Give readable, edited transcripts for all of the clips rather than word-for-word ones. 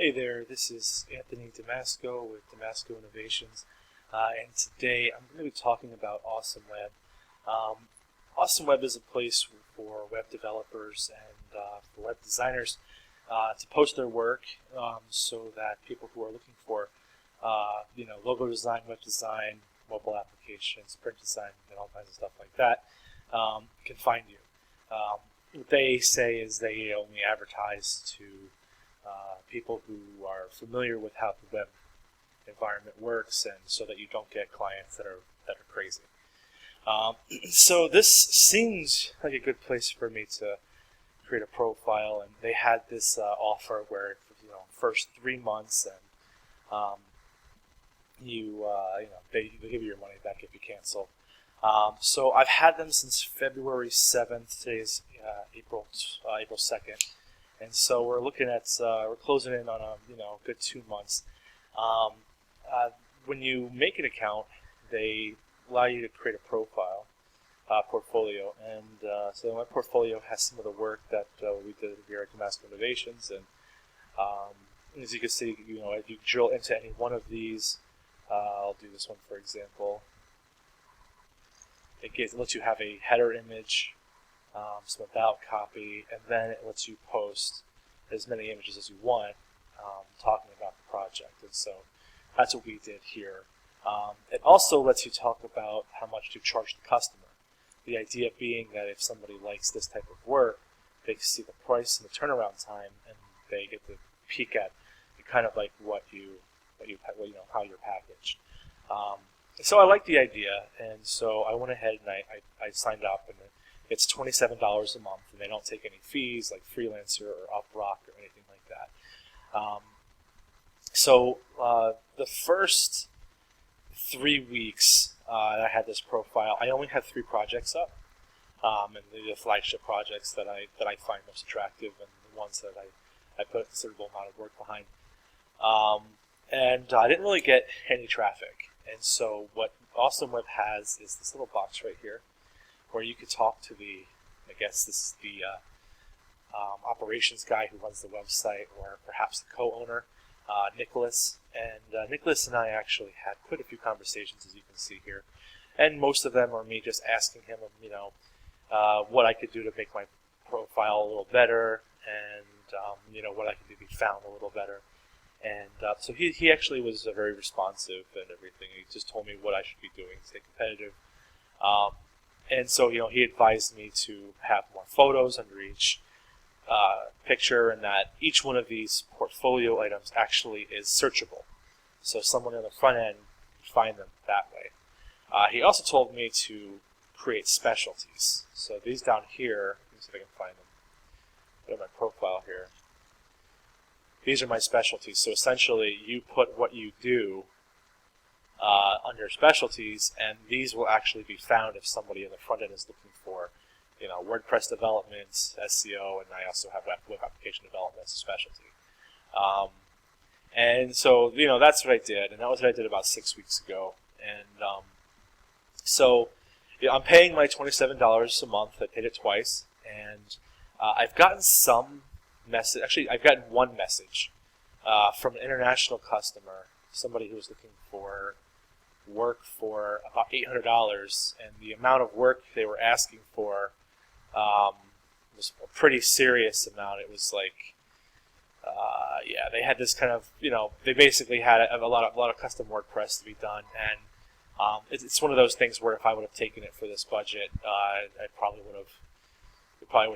Hey there, this is Anthony Damasco with Damasco Innovations, and today I'm going to be talking about Awesome Web. Awesome Web is a place for web developers and for web designers to post their work so that people who are looking for logo design, web design, mobile applications, print design, and all kinds of stuff like that can find you. What they say is they only advertise to people who are familiar with how the web environment works, and so that you don't get clients that are crazy. So this seems like a good place for me to create a profile, and they had this offer where first 3 months, and they give you your money back if you cancel. So I've had them since February 7th. Today is April 2nd. And so we're looking at we're closing in on a good 2 months. When you make an account, they allow you to create a profile, portfolio, and so my portfolio has some of the work that we did here at Damasco Innovations. And as you can see, if you drill into any one of these, I'll do this one for example. It lets you have a header image, some about copy, and then it lets you post as many images as you want talking about the project. And so that's what we did here. It also lets you talk about how much to charge the customer. The idea being that if somebody likes this type of work, they can see the price and the turnaround time, and they get to peek at kind of like how you're packaged. So I like the idea, and so I went ahead and I signed up, and it's $27 a month, and they don't take any fees like Freelancer or Upwork or anything like that. So the first 3 weeks I had this profile, I only had 3 projects up, and they're the flagship projects that I find most attractive, and the ones that I put a considerable amount of work behind. And I didn't really get any traffic. And so what Awesome Web has is this little box right here, where you could talk to I guess this is the operations guy who runs the website, or perhaps the co-owner, Nicholas. And Nicholas and I actually had quite a few conversations, as you can see here. And most of them are me just asking him, what I could do to make my profile a little better, and what I could do to be found a little better. And so he actually was very responsive and everything. He just told me what I should be doing to stay competitive. And so he advised me to have more photos under each picture, and that each one of these portfolio items actually is searchable. So someone on the front end can find them that way. He also told me to create specialties. So these down here, let me see if I can find them. Go to my profile here. These are my specialties. So essentially, you put what you do under specialties, and these will actually be found if somebody in the front end is looking for, WordPress development, SEO, and I also have web application development as a specialty. And so, that's what I did, and that was what I did about 6 weeks ago. And so I'm paying my $27 a month. I paid it twice, and I've gotten some message. Actually, I've gotten one message from an international customer, somebody who was looking for work for about $800, and the amount of work they were asking for was a pretty serious amount. It was like, they had this kind of, they basically had a lot of custom WordPress to be done, and it's one of those things where if I would have taken it for this budget, it probably would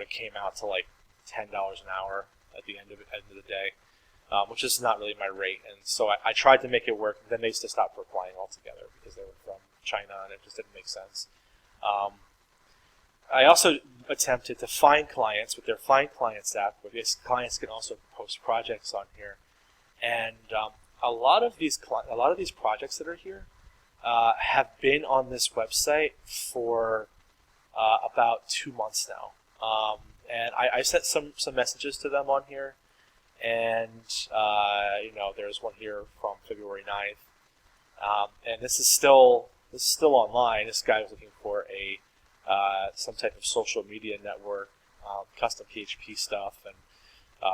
have came out to like $10 an hour at the end of the day, which is not really my rate. And so I tried to make it work. Then they just stopped replying altogether because they were from China, and it just didn't make sense. I also attempted to find clients with their Find Clients app, where these clients can also post projects on here. And a lot of these projects that are here have been on this website for about 2 months now. And I sent some messages to them on here, and there's one here from February 9th, and this is still online. This guy was looking for some type of social media network, custom PHP stuff, and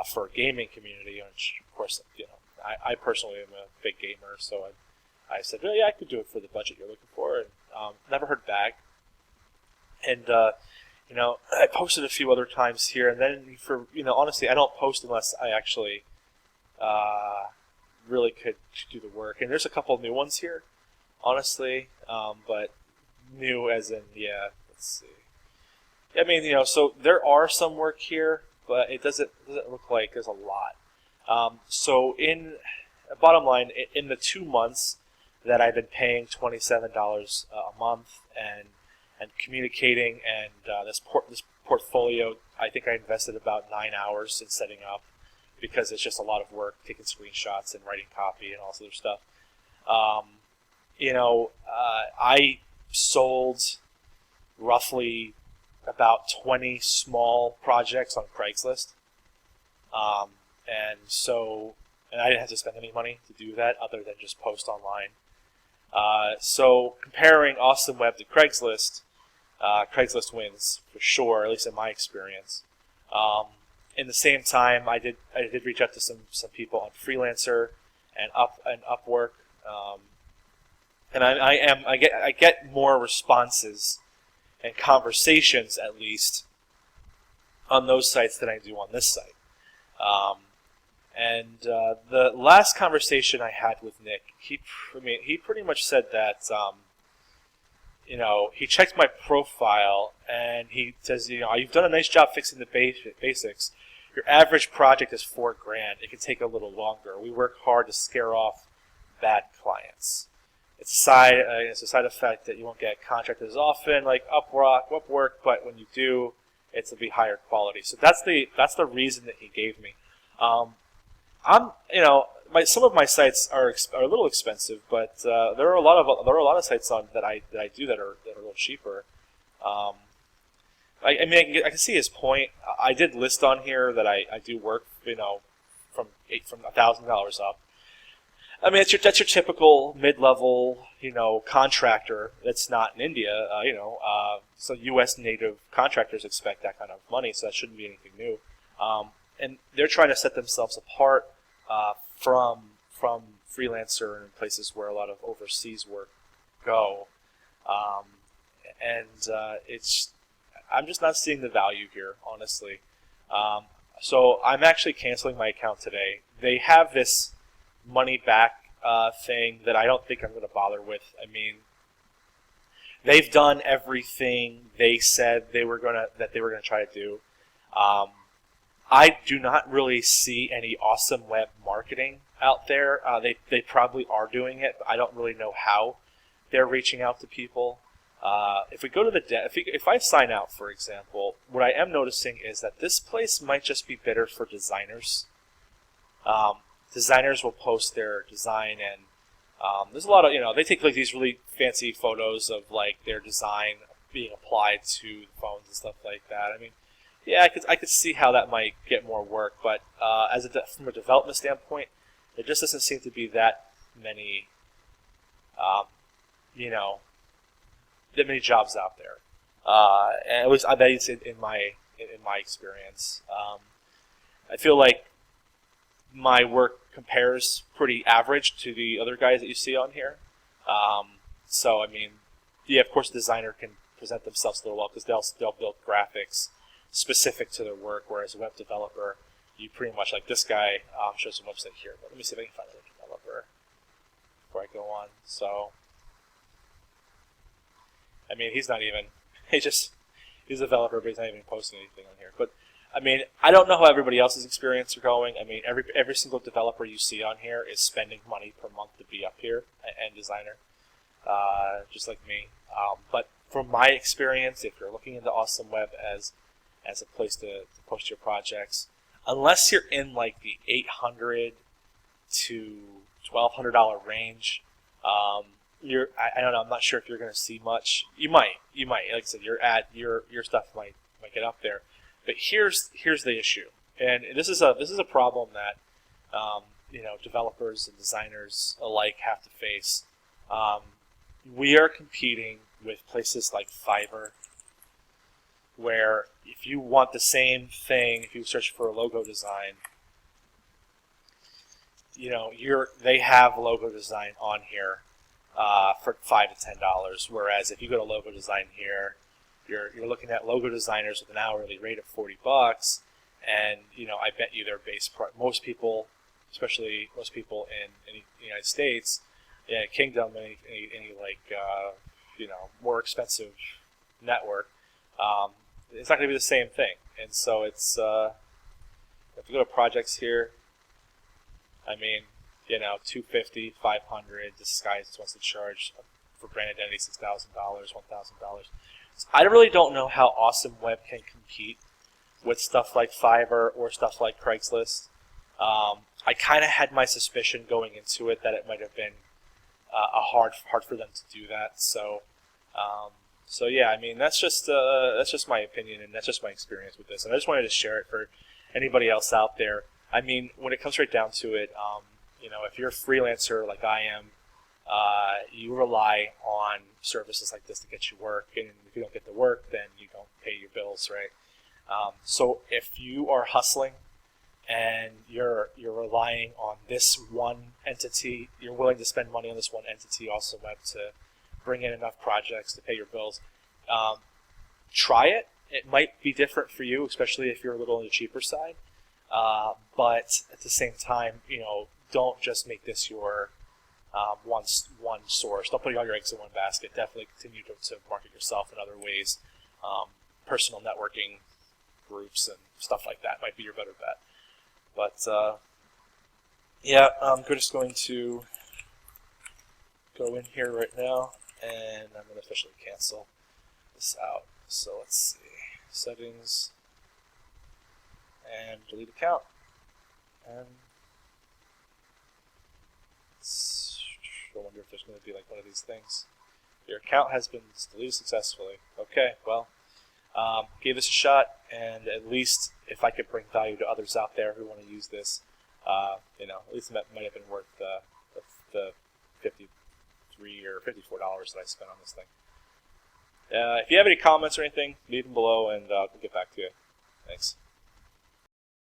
for a gaming community, which of course I personally am a big gamer, so I said, oh, yeah, I could do it for the budget you're looking for, and never heard back. And I posted a few other times here, and then honestly, I don't post unless I actually really could do the work. And there's a couple new ones here, honestly, but new as in, let's see. I mean, so there are some work here, but it doesn't look like there's a lot. So bottom line, in the 2 months that I've been paying $27 a month and communicating and this portfolio, I think I invested about 9 hours in setting up because it's just a lot of work, taking screenshots and writing copy and all this other stuff. I sold roughly about 20 small projects on Craigslist. And I didn't have to spend any money to do that other than just post online. So comparing Awesome Web to Craigslist, Craigslist wins for sure, at least in my experience. In the same time, I did reach out to some people on Freelancer and Upwork, and I get more responses and conversations at least on those sites than I do on this site. The last conversation I had with Nick, he pretty much said that he checked my profile and he says, you've done a nice job fixing the basics. Your average project is $4,000. It can take a little longer. We work hard to scare off bad clients. It's a side effect that you won't get contracted as often, like Upwork, but when you do, it'll be higher quality. So that's the reason that he gave me. Some of my sites are a little expensive, but there are a lot of sites on that I do that are a little cheaper. I can see his point. I did list on here that I do work, from $1,000 up. I mean, that's your typical mid-level, contractor that's not in India. So U.S. native contractors expect that kind of money, so that shouldn't be anything new. And they're trying to set themselves apart from Freelancer and places where a lot of overseas work go. I'm just not seeing the value here, honestly. So I'm actually canceling my account today. They have this money back thing that I don't think I'm going to bother with. I mean, they've done everything they said they were going to try to do. I do not really see any Awesome Web marketing out there. They probably are doing it, but I don't really know how they're reaching out to people. If we go to if I sign out, for example, what I am noticing is that this place might just be better for designers. Designers will post their design, and there's a lot of they take like these really fancy photos of like their design being applied to the phones and stuff like that. I mean, yeah, I could see how that might get more work, but from a development standpoint, there just doesn't seem to be that many that many jobs out there. And at least I bet it's in my experience. I feel like my work compares pretty average to the other guys that you see on here. So I mean, yeah, of course, a designer can present themselves a little well because they'll build graphics specific to their work, whereas a web developer, you pretty much, like this guy shows a website here, but let me see if I can find a developer before I go on. So, I mean, he's a developer, but he's not even posting anything on here. But, I mean, I don't know how everybody else's experience are going. I mean, every single developer you see on here is spending money per month to be up here, and designer, just like me. But from my experience, if you're looking into Awesome Web as a place to post your projects, unless you're in like the $800 to $1,200 range, I don't know. I'm not sure if you're going to see much. You might. Like I said, your stuff might get up there. But here's the issue, and this is a problem that developers and designers alike have to face. We are competing with places like Fiverr, where if you want the same thing, if you search for a logo design, they have logo design on here for $5 to $10. Whereas if you go to logo design here, you're looking at logo designers with an hourly rate of $40, and I bet you their base price. Most people, especially most people in the United States, Kingdom, any more expensive network, it's not going to be the same thing. And so it's if you go to projects here, I mean, $250, $500. This guy just wants to charge for brand identity $6,000, $1,000. So I really don't know how Awesome Web can compete with stuff like Fiverr or stuff like Craigslist. I kind of had my suspicion going into it that it might have been hard for them to do that. So yeah, I mean that's just my opinion, and that's just my experience with this, and I just wanted to share it for anybody else out there. I mean, when it comes right down to it, if you're a freelancer like I am, you rely on services like this to get you work, and if you don't get the work, then you don't pay your bills, right? So if you are hustling and you're relying on this one entity, you're willing to spend money on this one entity, Awesome Web, to bring in enough projects to pay your bills, try it. It might be different for you, especially if you're a little on the cheaper side. But at the same time, don't just make this your one source. Don't put all your eggs in one basket. Definitely continue to market yourself in other ways. Personal networking groups and stuff like that might be your better bet. But yeah, I'm just going to go in here right now, and I'm going to officially cancel this out. So let's see, settings, and delete account, and I wonder if there's going to be like one of these things. Your account has been deleted successfully. Okay, well, gave this a shot, and at least if I could bring value to others out there who want to use this, at least that might have been worth the $53 or $54 that I spent on this thing. If you have any comments or anything, leave them below, and we'll get back to you. Thanks.